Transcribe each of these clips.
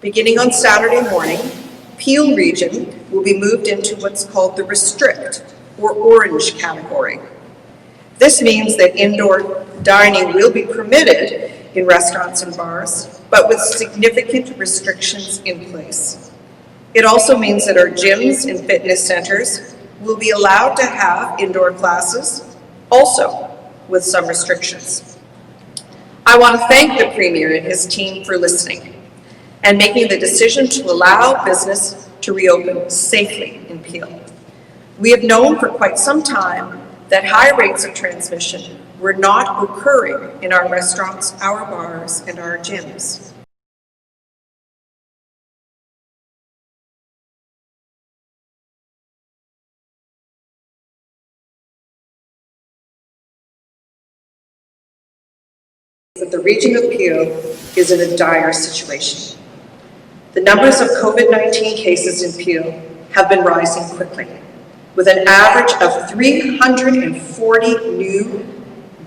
Beginning on Saturday morning, Peel region will be moved into what's called the restrict or orange category. This means that indoor dining will be permitted in restaurants and bars, but with significant restrictions in place. It also means that our gyms and fitness centers will be allowed to have indoor classes, also with some restrictions. I want to thank the Premier and his team for listening and making the decision to allow business to reopen safely in Peel. We have known for quite some time that high rates of transmission were not occurring in our restaurants, our bars, and our gyms. That the region of Peel is in a dire situation. The numbers of COVID-19 cases in Peel have been rising quickly, with an average of 340 new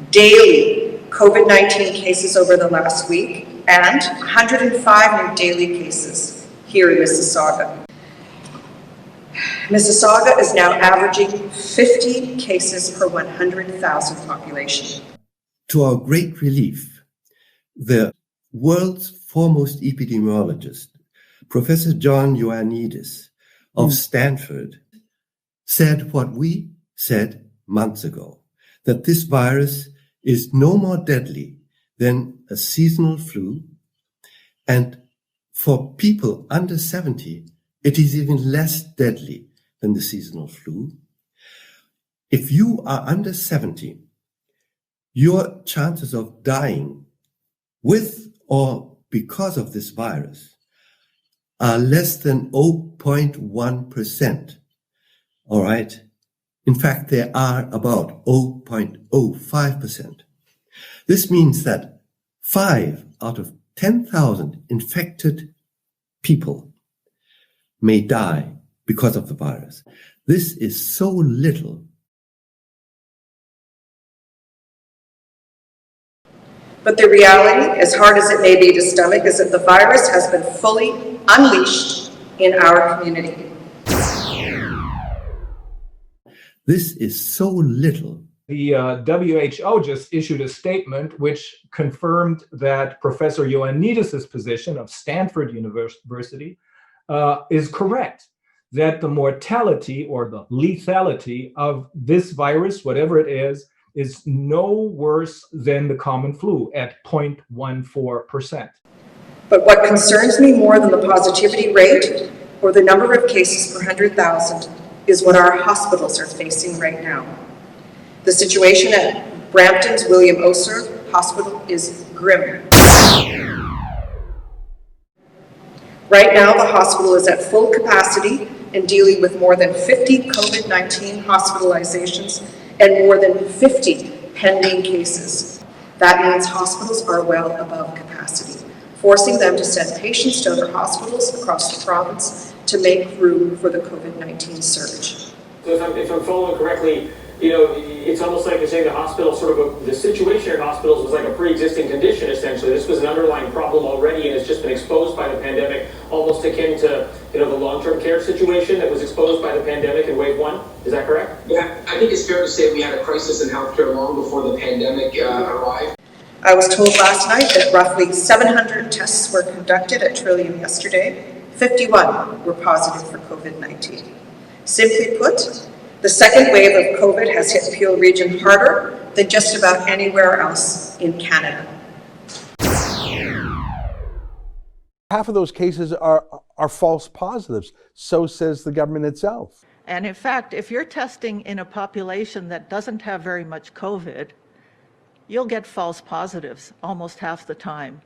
daily COVID-19 cases over the last week and 105 new daily cases here in Mississauga. Mississauga is now averaging 50 cases per 100,000 population. To our great relief, the world's foremost epidemiologist, Professor John Ioannidis of Stanford, said what we said months ago, that this virus is no more deadly than a seasonal flu, and for people under 70, it is even less deadly than the seasonal flu. If you are under 70, your chances of dying with or because of this virus are less than 0.1%. All right. In fact, they are about 0.05%. This means that 5 out of 10,000 infected people may die because of the virus. This is so little. But the reality, as hard as it may be to stomach, is that the virus has been fully unleashed in our community. This is so little. The WHO just issued a statement which confirmed that Professor Ioannidis' position of Stanford University is correct, that the mortality or the lethality of this virus, whatever it is no worse than the common flu at 0.14%. But what concerns me more than the positivity rate or the number of cases per 100,000 is what our hospitals are facing right now. The situation at Brampton's William Osler Hospital is grim. Right now, the hospital is at full capacity and dealing with more than 50 COVID-19 hospitalizations and more than 50 pending cases. That means hospitals are well above capacity, forcing them to send patients to other hospitals across the province to make room for the COVID-19 surge. So if I'm following correctly, it's almost like you're saying the hospital the situation in hospitals was like a pre-existing condition, essentially. This was an underlying problem already, and it's just been exposed by the pandemic, almost akin to, the long-term care situation that was exposed by the pandemic in wave 1. Is that correct? Yeah, I think it's fair to say we had a crisis in healthcare long before the pandemic arrived. I was told last night that roughly 700 tests were conducted at Trillium yesterday. 51 were positive for COVID-19. Simply put, the second wave of COVID has hit Peel region harder than just about anywhere else in Canada. Half of those cases are false positives, so says the government itself. And in fact, if you're testing in a population that doesn't have very much COVID, you'll get false positives almost half the time.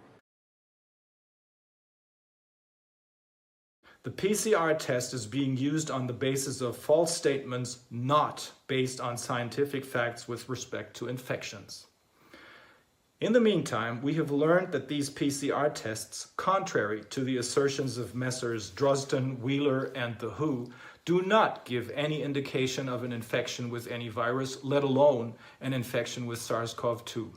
The PCR test is being used on the basis of false statements, not based on scientific facts with respect to infections. In the meantime, we have learned that these PCR tests, contrary to the assertions of Messrs. Drosten, Wheeler, and the WHO, do not give any indication of an infection with any virus, let alone an infection with SARS-CoV-2.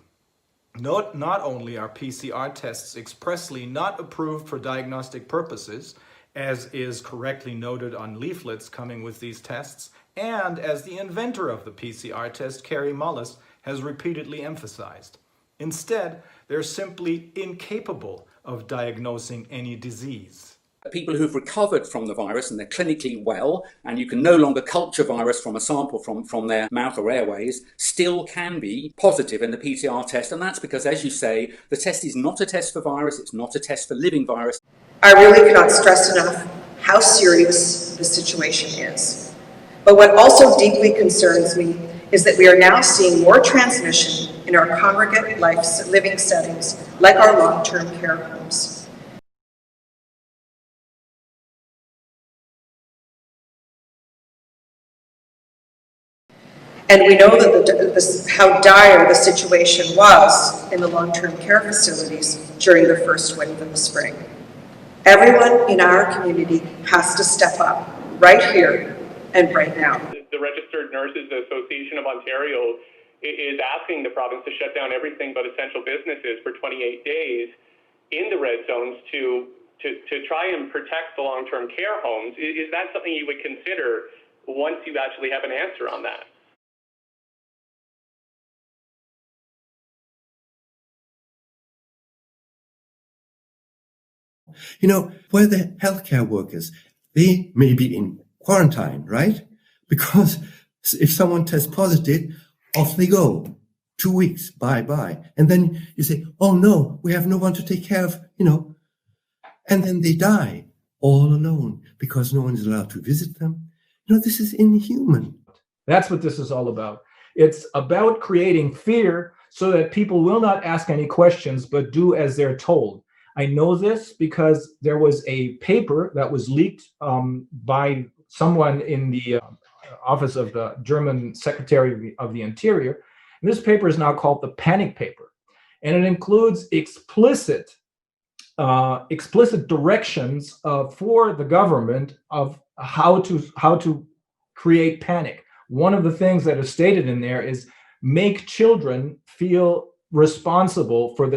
Note, not only are PCR tests expressly not approved for diagnostic purposes, as is correctly noted on leaflets coming with these tests, and as the inventor of the PCR test, Carrie Mullis, has repeatedly emphasized. Instead, they're simply incapable of diagnosing any disease. People who've recovered from the virus and they're clinically well, and you can no longer culture virus from a sample from their mouth or airways, still can be positive in the PCR test. And that's because, as you say, the test is not a test for virus, it's not a test for living virus. I really cannot stress enough how serious the situation is. But what also deeply concerns me is that we are now seeing more transmission in our congregate living settings, like our long-term care homes. And we know that how dire the situation was in the long-term care facilities during the first wave of the spring. Everyone in our community has to step up right here and right now. The Registered Nurses Association of Ontario is asking the province to shut down everything but essential businesses for 28 days in the red zones to try and protect the long-term care homes. Is that something you would consider once you actually have an answer on that? You know, where the healthcare workers, they may be in quarantine, right? Because if someone tests positive, off they go. 2 weeks, bye-bye. And then you say, oh no, we have no one to take care of, and then they die all alone because no one is allowed to visit them. This is inhuman. That's what this is all about. It's about creating fear so that people will not ask any questions, but do as they're told. I know this because there was a paper that was leaked by someone in the office of the German Secretary of the Interior. And this paper is now called the Panic Paper. And it includes explicit directions for the government of how to create panic. One of the things that is stated in there is make children feel responsible for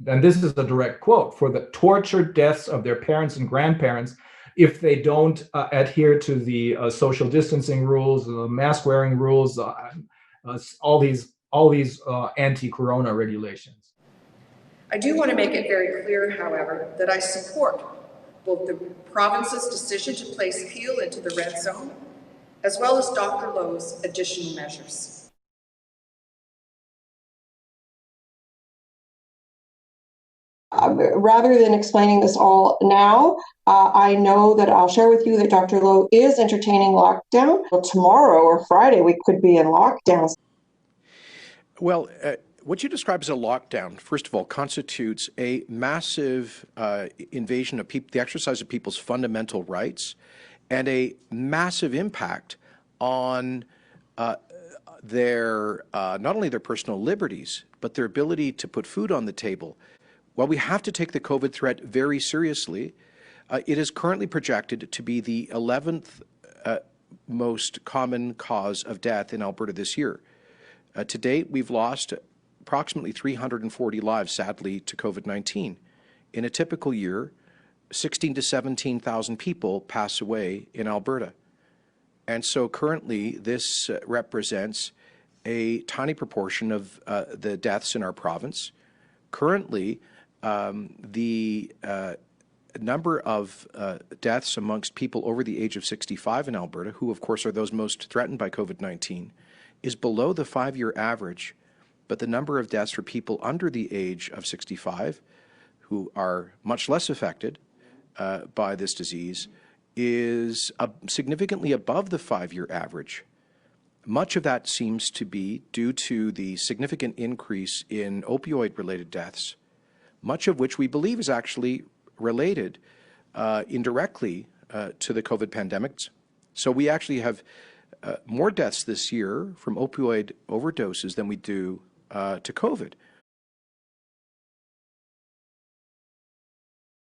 and this is a direct quote, for the tortured deaths of their parents and grandparents if they don't adhere to the social distancing rules, the mask wearing rules, all these anti-corona regulations. I do want to make it very clear, however, that I support both the province's decision to place Peel into the red zone, as well as Dr. Lowe's additional measures. Rather than explaining this all now, I know that I'll share with you that Dr. Lowe is entertaining lockdown. Well, tomorrow or Friday, we could be in lockdown. Well, what you describe as a lockdown, first of all, constitutes a massive invasion of the exercise of people's fundamental rights and a massive impact on their not only their personal liberties, but their ability to put food on the table. While we have to take the COVID threat very seriously, it is currently projected to be the 11th most common cause of death in Alberta this year. To date, we've lost approximately 340 lives, sadly, to COVID-19. In a typical year, 16,000 to 17,000 people pass away in Alberta. And so currently, this represents a tiny proportion of the deaths in our province. Currently, the number of deaths amongst people over the age of 65 in Alberta, who of course are those most threatened by COVID-19, is below the 5-year average, but the number of deaths for people under the age of 65, who are much less affected by this disease, is significantly above the 5-year average. Much of that seems to be due to the significant increase in opioid-related deaths, much of which we believe is actually related indirectly to the COVID pandemic. So we actually have more deaths this year from opioid overdoses than we do to COVID.